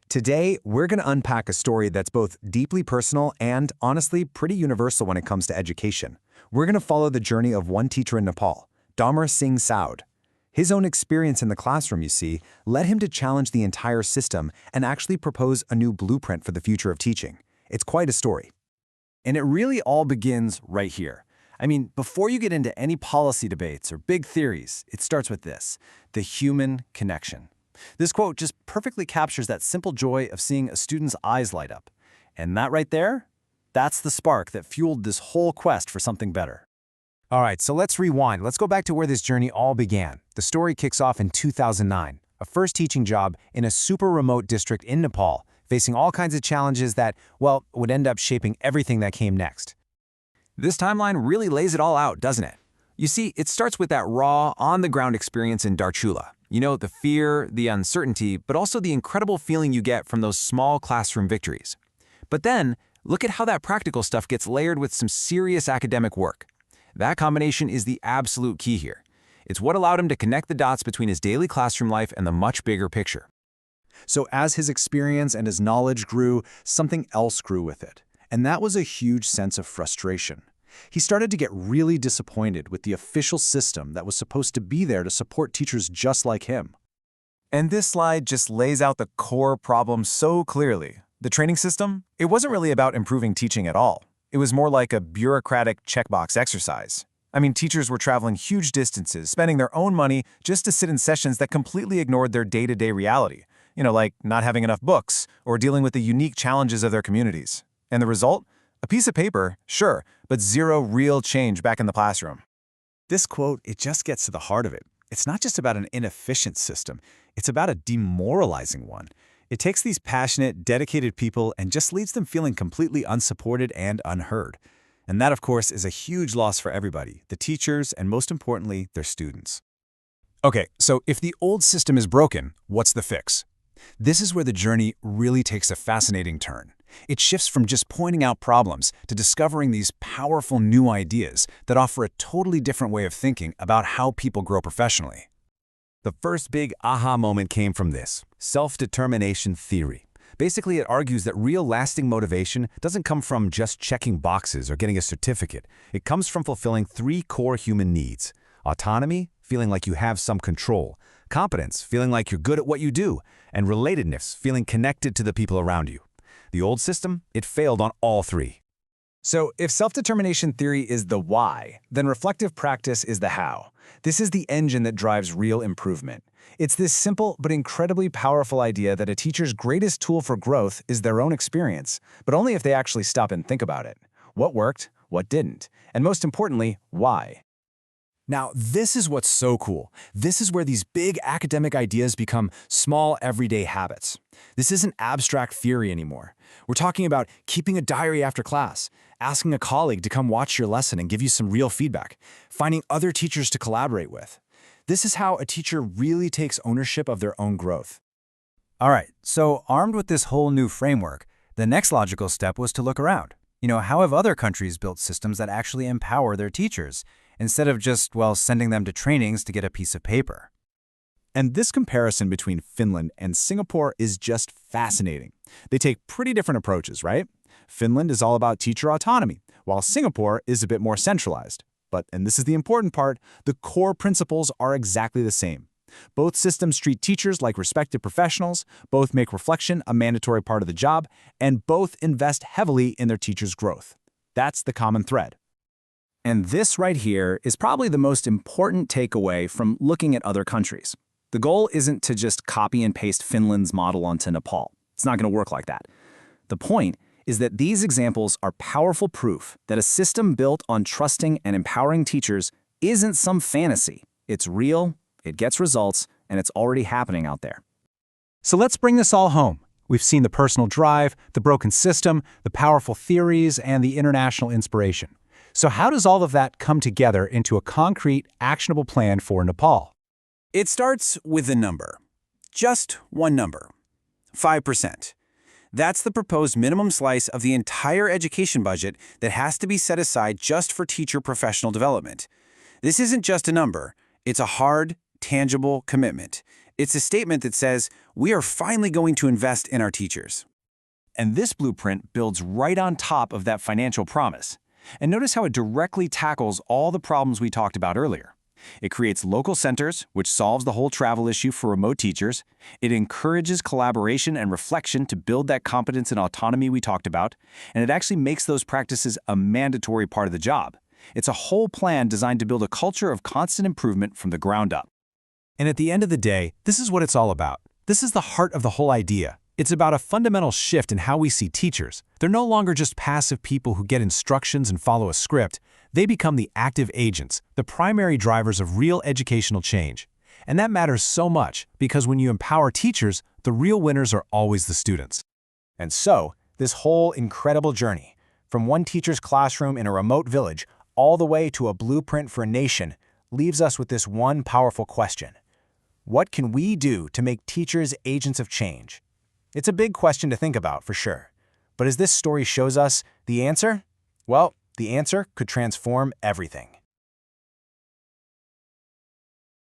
Today, we're going to unpack a story that's both deeply personal and, honestly, pretty universal when it comes to education. We're going to follow the journey of one teacher in Nepal, Damar Singh Saud. His own experience in the classroom, you see, led him to challenge the entire system and actually propose a new blueprint for the future of teaching. It's quite a story. And it really all begins right here. I mean, before you get into any policy debates or big theories, it starts with this: the human connection. This quote just perfectly captures that simple joy of seeing a student's eyes light up. And that right there, that's the spark that fueled this whole quest for something better. All right, so let's rewind. Let's go back to where this journey all began. The story kicks off in 2009, a first teaching job in a super remote district in Nepal, facing all kinds of challenges that, well, would end up shaping everything that came next. This timeline really lays it all out, doesn't it? You see, it starts with that raw, on-the-ground experience in Darchula. You know, the fear, the uncertainty, but also the incredible feeling you get from those small classroom victories. But then, look at how that practical stuff gets layered with some serious academic work. That combination is the absolute key here. It's what allowed him to connect the dots between his daily classroom life and the much bigger picture. So as his experience and his knowledge grew, something else grew with it. And that was a huge sense of frustration. He started to get really disappointed with the official system that was supposed to be there to support teachers just like him. And this slide just lays out the core problem so clearly. The training system, it wasn't really about improving teaching at all. It was more like a bureaucratic checkbox exercise. I mean, teachers were traveling huge distances, spending their own money just to sit in sessions that completely ignored their day-to-day reality. You know, like not having enough books or dealing with the unique challenges of their communities. And the result? A piece of paper, sure, but zero real change back in the classroom. This quote, it just gets to the heart of it. It's not just about an inefficient system. It's about a demoralizing one. It takes these passionate, dedicated people and just leaves them feeling completely unsupported and unheard. And that, of course, is a huge loss for everybody, the teachers and, most importantly, their students. Okay, so if the old system is broken, what's the fix? This is where the journey really takes a fascinating turn. It shifts from just pointing out problems to discovering these powerful new ideas that offer a totally different way of thinking about how people grow professionally. The first big aha moment came from this: self-determination theory. Basically, it argues that real lasting motivation doesn't come from just checking boxes or getting a certificate. It comes from fulfilling three core human needs: autonomy, feeling like you have some control; competence, feeling like you're good at what you do; and relatedness, feeling connected to the people around you. The old system, it failed on all three. So if self-determination theory is the why, then reflective practice is the how. This is the engine that drives real improvement. It's this simple but incredibly powerful idea that a teacher's greatest tool for growth is their own experience, but only if they actually stop and think about it. What worked, what didn't, and most importantly, why? Now, this is what's so cool. This is where these big academic ideas become small, everyday habits. This isn't abstract theory anymore. We're talking about keeping a diary after class, asking a colleague to come watch your lesson and give you some real feedback, finding other teachers to collaborate with. This is how a teacher really takes ownership of their own growth. All right, so armed with this whole new framework, the next logical step was to look around. How have other countries built systems that actually empower their teachers, instead of just, well, sending them to trainings to get a piece of paper? And this comparison between Finland and Singapore is just fascinating. They take pretty different approaches, right? Finland is all about teacher autonomy, while Singapore is a bit more centralized. But, and this is the important part, the core principles are exactly the same. Both systems treat teachers like respected professionals, both make reflection a mandatory part of the job, and both invest heavily in their teachers' growth. That's the common thread. And this right here is probably the most important takeaway from looking at other countries. The goal isn't to just copy and paste Finland's model onto Nepal. It's not going to work like that. The point is that these examples are powerful proof that a system built on trusting and empowering teachers isn't some fantasy. It's real, it gets results, and it's already happening out there. So let's bring this all home. We've seen the personal drive, the broken system, the powerful theories, and the international inspiration. So how does all of that come together into a concrete, actionable plan for Nepal? It starts with a number. Just one number. 5%. That's the proposed minimum slice of the entire education budget that has to be set aside just for teacher professional development. This isn't just a number. It's a hard, tangible commitment. It's a statement that says, we are finally going to invest in our teachers. And this blueprint builds right on top of that financial promise. And notice how it directly tackles all the problems we talked about earlier. It creates local centers, which solves the whole travel issue for remote teachers. It encourages collaboration and reflection to build that competence and autonomy we talked about. And it actually makes those practices a mandatory part of the job. It's a whole plan designed to build a culture of constant improvement from the ground up. And at the end of the day, this is what it's all about. This is the heart of the whole idea. It's about a fundamental shift in how we see teachers. They're no longer just passive people who get instructions and follow a script. They become the active agents, the primary drivers of real educational change. And that matters so much because when you empower teachers, the real winners are always the students. And so, this whole incredible journey, from one teacher's classroom in a remote village all the way to a blueprint for a nation, leaves us with this one powerful question. What can we do to make teachers agents of change? It's a big question to think about, for sure. But as this story shows us, the answer? Well, the answer could transform everything.